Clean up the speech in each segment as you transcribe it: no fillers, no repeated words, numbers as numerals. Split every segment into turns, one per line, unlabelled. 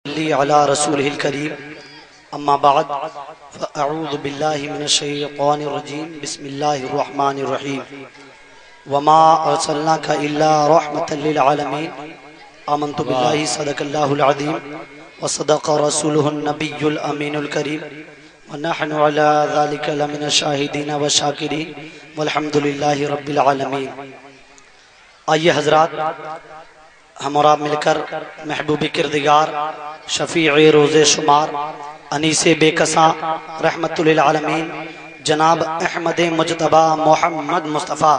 على رسوله الكريم اما بعد فاعوذ بالله من الشيطان الرجيم بسم الله الرحمن الرحيم وما ارسلناك الا رحمة للعالمين آمنت بالله صدق الله العظيم وصدق رسوله النبي الامين الكريم ونحن على ذلك لمن الشاهدين والشاكرين والحمد لله رب العالمين۔ آئیے حضرات، ہم اور آپ مل کر محبوب کردگار، شفیع روز شمار، انیس بے کساں، رحمت للعالمین، جناب احمد مجتبی محمد مصطفیٰ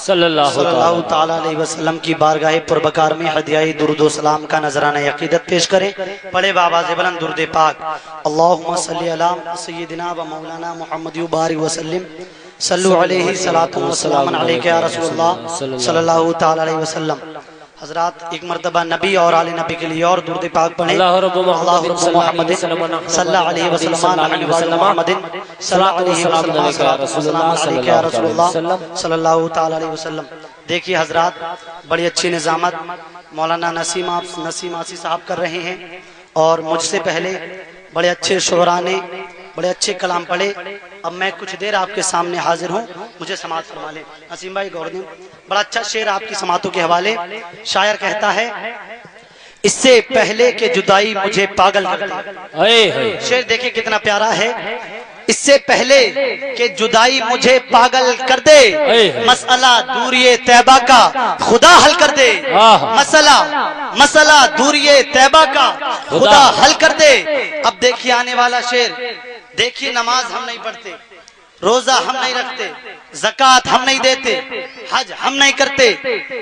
صلی اللہ تعالی علیہ وسلم کی بارگاہ پربکار میں ہدیہ درود و سلام کا نذرانہ عقیدت پیش کریں۔ پڑھے بآواز بلند درود پاک، اللہم صلی علی سیدنا و مولانا محمد وبارک وسلم، صلو علیہ صلاۃ و سلام علیک یا رسول اللہ صلی اللہ تعالی علیہ وسلم۔ حضرات ایک مرتبہ نبی اور آل نبی کے لیے اور درود پاک پڑھیں۔ اللہ رب محمد صلی اللہ علیہ وسلم محمد صلی اللہ علیہ وسلم یا رسول اللہ صلی اللہ تعالی علیہ وسلم۔ دیکھیے حضرات، بڑی اچھی نظامت مولانا نسیم آسی صاحب کر رہے ہیں، اور مجھ سے پہلے بڑے اچھے شعراء نے بڑے اچھے کلام پڑھے۔ اب میں کچھ دیر آپ کے سامنے حاضر ہوں، مجھے سماعت فرما لیں۔ نسیم بھائی غور دیں، بڑا اچھا شعر آپ کی سماعتوں کے حوالے۔ شاعر کہتا ہے، اس سے پہلے کہ جدائی مجھے پاگل کر دے۔ شعر دیکھیں کتنا پیارا ہے۔ اس سے پہلے کہ جدائی مجھے پاگل کر دے، مسئلہ دوری طیبہ کا خدا حل کر دے۔ مسئلہ دوری طیبہ کا خدا حل کر دے۔ اب دیکھیے آنے والا شعر، دیکھیے نماز ہم نہیں پڑھتے، روزہ ہم نہیں رکھتے، زکوٰۃ ہم نہیں دیتے، حج ہم نہیں کرتے،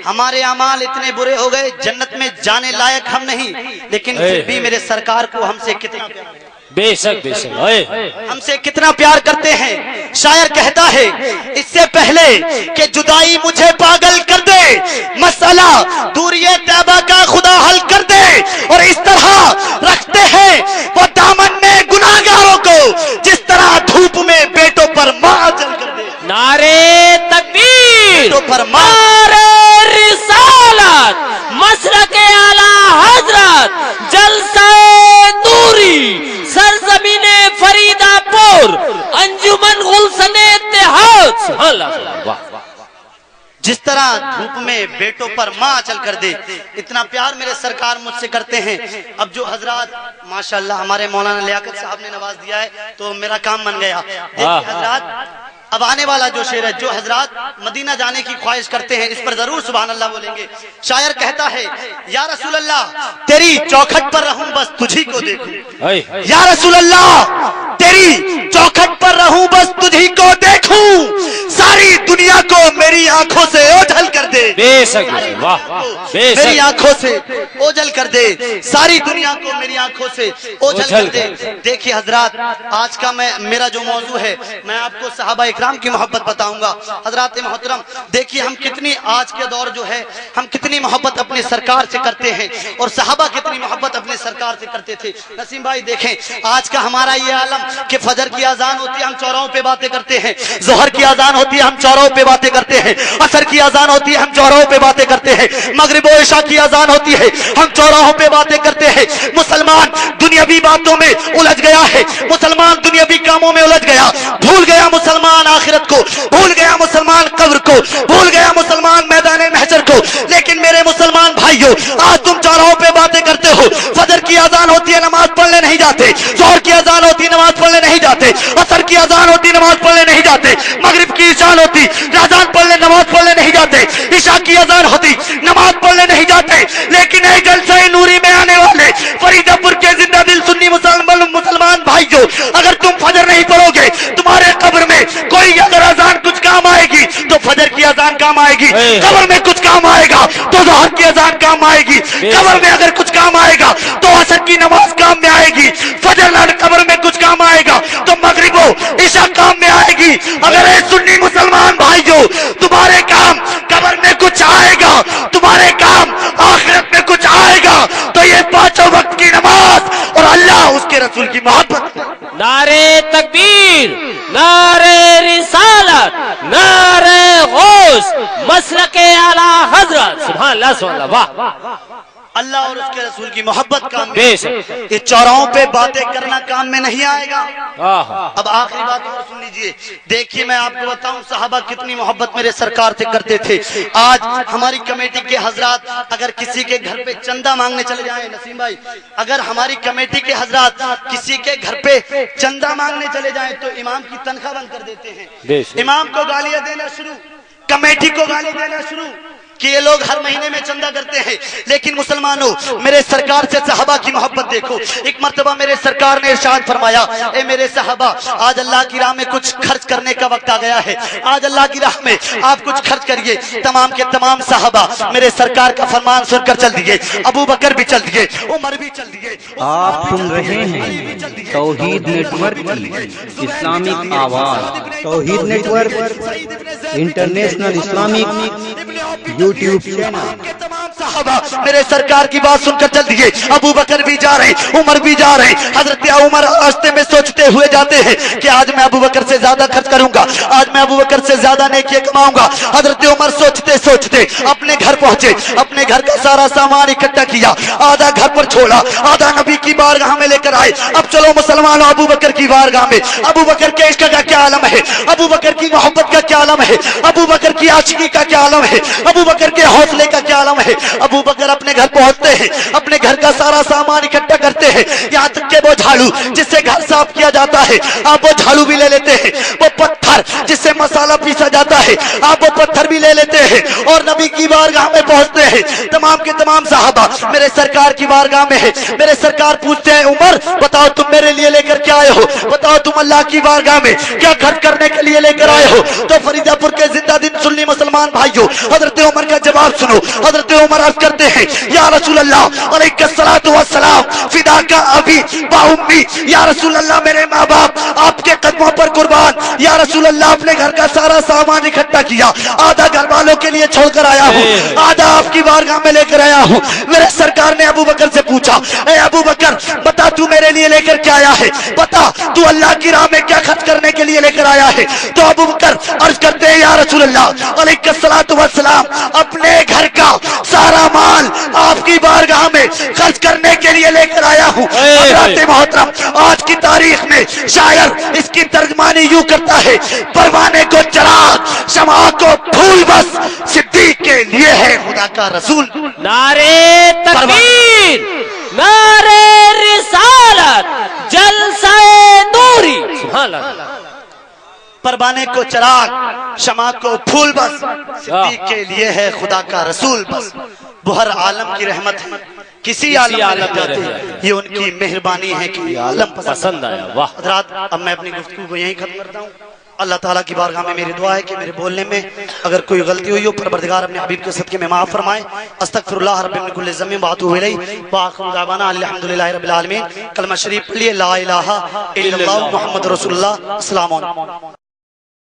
ہمارے اعمال اتنے برے ہو گئے جنت میں جانے لائق ہم نہیں، لیکن پھر بھی میرے سرکار کو ہم سے کتنا پیار ہے، بے شک ہم سے کتنا پیار کرتے ہیں۔ شاعر کہتا ہے، اس سے پہلے کہ جدائی مجھے پاگل کر دے، مسئلہ دوری طیبہ کا خدا حل کر دے۔ اور اس طرح رکھتے ہیں وہ دامن میں گناہگاروں کو، جس طرح دھوپ میں بیٹوں پر ماں جل کر دے۔
نعرے تکبیر،
بیٹوں پر ماں،
نعرے رسالت، مسلک اعلی حضرت، جلسہ نوری، سرزمین فریدہ پور، انجمن گلشن اتحاد۔ سبحان اللہ۔
جس طرح دھوپ میں بیٹوں پر ماں چل کر دے، اتنا پیار میرے سرکار مجھ سے کرتے ہیں۔ اب جو حضرات ماشاءاللہ ہمارے مولانا لیاقت صاحب نے نواز دیا ہے تو میرا کام بن گیا۔ دیکھیں حضرات، اب آنے والا جو شعر ہے، جو حضرات مدینہ جانے کی خواہش کرتے ہیں اس پر ضرور سبحان اللہ بولیں گے۔ شاعر کہتا ہے، یا رسول اللہ تیری چوکھٹ پر رہوں بس تجھی کو دیکھوں، یا رسول اللہ تیری چوکھٹ پر رہوں بس تجھی کو دیکھوں، ساری دنیا کو میری آنکھوں سے اوجھل کر دے۔
بے شک، واہ،
میری آنکھوں سے اوجھل کر دے، ساری دنیا کو میری آنکھوں سے اوجھل کر دے۔ دیکھیے حضرات، آج کا میرا جو موضوع ہے، میں آپ کو صحابہ اکرام کی محبت بتاؤں گا۔ حضرات محترم، دیکھیے ہم کتنی آج کے دور جو ہے، ہم کتنی محبت اپنے سرکار سے کرتے ہیں، اور صحابہ کتنی محبت اپنے سرکار سے کرتے تھے۔ نسیم بھائی دیکھیں، آج کا ہمارا یہ عالم کہ فجر کی اذان ہوتی ہے ہم چوراہوں پہ باتیں کرتے ہیں، ظہر کی اذان ہوتی ہے ہم چوراہوں پہ باتیں کرتے ہیں، عصر کی اذان ہوتی ہے ہم چوراہوں پہ باتیں کرتے ہیں، مغرب و عشاء کی اذان ہوتی ہے ہم چوراہوں پہ باتیں کرتے ہیں۔ مسلمان دنیاوی باتوں میں الجھ گیا ہے، مسلمان دنیاوی کاموں میں الجھ گیا، بھول گیا مسلمان آخرت کو، بھول گیا مسلمان قبر کو، بھول گیا مسلمان میدان محشر کو۔ لیکن میرے مسلمان بھائیوں، آج تم چوراہوں پہ باتیں کرتے ہو، فجر کی اذان ہوتی ہے نماز پڑھنے نہیں جاتے، ظہر کی اذان ہوتی ہے نماز پڑھنے نہیں جاتے، عصر کی اذان ہوتی نماز پڑھنے نہیں جاتے، مغرب کی اذان ہوتی اذان پڑھنے نماز پڑھنے نہیں جاتے، عشاء کی اذان ہوتی نماز پڑھنے نہیں جاتے۔ لیکن اے جلسہ نوری میں آنے والے فریدہ پور کے زندہ دل سنی مسلمان بھائیوں، اگر تم فجر نہیں پڑھو گے، تمہارے قبر میں کوئی اگر اذان کچھ کام آئے گی تو فجر کی اذان کام آئے گی، قبر میں کچھ کام آئے گا تو ظہر کی اذان کام آئے گی، قبر میں اگر کچھ کام آئے گا تو عصر کی نماز کام میں آئے گی، فجر قبر میں کچھ کام آئے گا تو مغرب و عشاء کام میں آئے گی۔ اگر اے سنی مسلمان بھائیوں تمہارے کام قبر میں کچھ آئے گا، تمہارے کام آخرت میں کچھ آئے گا، تو یہ پانچوں وقت کی نماز اور اللہ اس کے رسول کی محبت۔
نعرے تکبیر، نعرے رسالت، نعرے غوث، مسلک اعلی حضرت۔ سبحان اللہ، سبحان اللہ، واہ۔
اللہ اور اس کے رسول کی محبت کام میں،
بے شک،
یہ چوراہوں پہ باتیں کرنا کام میں نہیں آئے گا۔
آہا،
اب آخری بات اور سن لیجئے، دیکھیے میں آپ کو بتاؤں صحابہ کتنی محبت میرے سرکار سے کرتے تھے۔ آج ہماری کمیٹی کے حضرات اگر کسی کے گھر پہ چندہ مانگنے چلے جائیں، نسیم بھائی، اگر ہماری کمیٹی کے حضرات کسی کے گھر پہ چندہ مانگنے چلے جائیں تو امام کی تنخواہ بند کر دیتے ہیں،
بے شک،
امام کو گالیاں دینا شروع، کمیٹی کو گالی دینا شروع کہ یہ لوگ ہر مہینے میں چندہ کرتے ہیں۔ لیکن مسلمانوں، میرے سرکار سے صحابہ کی محبت دیکھو۔ ایک مرتبہ میرے سرکار نے ارشاد فرمایا، اے میرے صحابہ، آج اللہ کی راہ میں کچھ خرچ کرنے کا وقت آ گیا ہے، آج اللہ کی راہ میں آپ کچھ خرچ کریے۔ تمام کے تمام صحابہ میرے سرکار کا فرمان سن کر چل دیے، ابو بکر بھی چل دیے، عمر بھی چل دیے۔
آپ سن رہے ہیں توحید نیٹ ورک کی اسلامک آواز، Tawheed network international Islamic YouTube channel
کے تمام صحابہ میرے سرکار کی بات سن کر چل دیے، ابو بکر بھی جا رہے، عمر بھی جا رہے۔ حضرت عمر راستے میں سوچتے ہوئے جاتے ہیں کہ آج میں ابو بکر سے زیادہ خرچ کروں گا، آج میں ابو بکر سے زیادہ نیکیاں کماؤں گا۔ حضرت عمر سوچتے سوچتے اپنے گھر پہنچے، اپنے گھر کا سارا سامان اکٹھا کیا، آدھا گھر پر چھوڑا، آدھا نبی کی بارگاہ میں لے کر آئے۔ اب چلو مسلمانوں، ابو بکر کی بارگاہ میں، ابو بکر کے عشق کا کیا عالم ہے، ابو بکر کی محبت کا کیا عالم ہے، ابو بکر کی عاشقی کا کیا عالم ہے، ابو بکر کے حوصلے کا کیا عالم ہے۔ ابو بکر اپنے گھر پہنچتے ہیں، اپنے گھر کا سارا سامان اکٹھا کرتے ہیں، یہاں تک کہ وہ جھاڑو جس سے گھر صاف کیا جاتا ہے آپ وہ جھاڑو بھی لے لیتے ہیں، وہ پتھر جس سے مسالہ پیسا جاتا ہے آپ وہ پتھر بھی لے لیتے ہیں اور نبی کی بارگاہ میں پہنچتے ہیں۔ تمام کے تمام صحابہ میرے سرکار کی بارگاہ میں ہے۔ میرے سرکار پوچھتے ہیں، عمر بتاؤ تم میرے لیے لے کر کیا آئے ہو، بتاؤ تم اللہ کی بارگاہ میں کیا خرچ کرنے کے لیے لے کر آئے ہو۔ تو فریدہ پور کے زندہ دن سنی مسلمان بھائیوں، حضرت عمر کا جواب سنو۔ حضرت عمر عرض کرتے ہیں، یا رسول اللہ علیہ الصلوۃ والسلام فداک ابی و امی، یا رسول اللہ میرے ماں باپ آپ کے قدموں پر قربان۔ یا رسول اللہ اپنے گھر کا سارا سامان اکٹھا کیا، آدھا گھر والوں کے لیے چھوڑ کر آیا ہوں، آدھا آپ کی بارگاہ میں لے کر آیا ہوں۔ میرے سرکار نے ابو بکر سے پوچھا، اے ابو بکر بتا تو میرے لیے لے کر کیا آیا ہے، بتا تو اللہ کی راہ میں کیا خرچ کرنے کے لیے لے کر آیا ہے۔ تو ابو بکر عرض کرتے ہیں، یا رسول اللہ علیہ الصلوۃ والسلام اپنے گھر کا سارا مال آپ کی بارگاہ میں خرچ کرنے کے لیے لے کر آیا ہوں۔ حضرات محترم، آج کی تاریخ میں شاعر اس کی ترجمانی یوں کرتا ہے، پروانے کو چراغ شمع کو پھول بس صدیق کے لیے ہے خدا کا رسول۔
نعرے تکبیر، نعرے رسالت، جلسہ نوری، سبحان اللہ۔
پروانے کو چراغ شمع کو پھول بس صدیق کے لیے ہے خدا کا رسول بس۔ وہ ہر عالم کی رحمت ہے، کسی عالم میں جاتے ہیں، یہ ان کی مہربانی ہے کہ یہ عالم
پسند آیا۔ واہ
حضرات، اب میں اپنی گفتگو کو یہیں ختم کرتا ہوں۔ اللہ تعالیٰ کی بارگاہ میں میری دعا ہے کہ میرے بولنے میں اگر کوئی غلطی ہوئی ہو پروردگار اپنے حبیب کے صدقے میں معاف فرمائے۔ استغفر اللہ رب من کل ذنب واتوب الیہ، وآخر دعوانا الحمدللہ رب العالمین۔ کلمہ شریف پڑھیے، لا الہ الا اللہ محمد رسول اللہ۔ السلام علیکم۔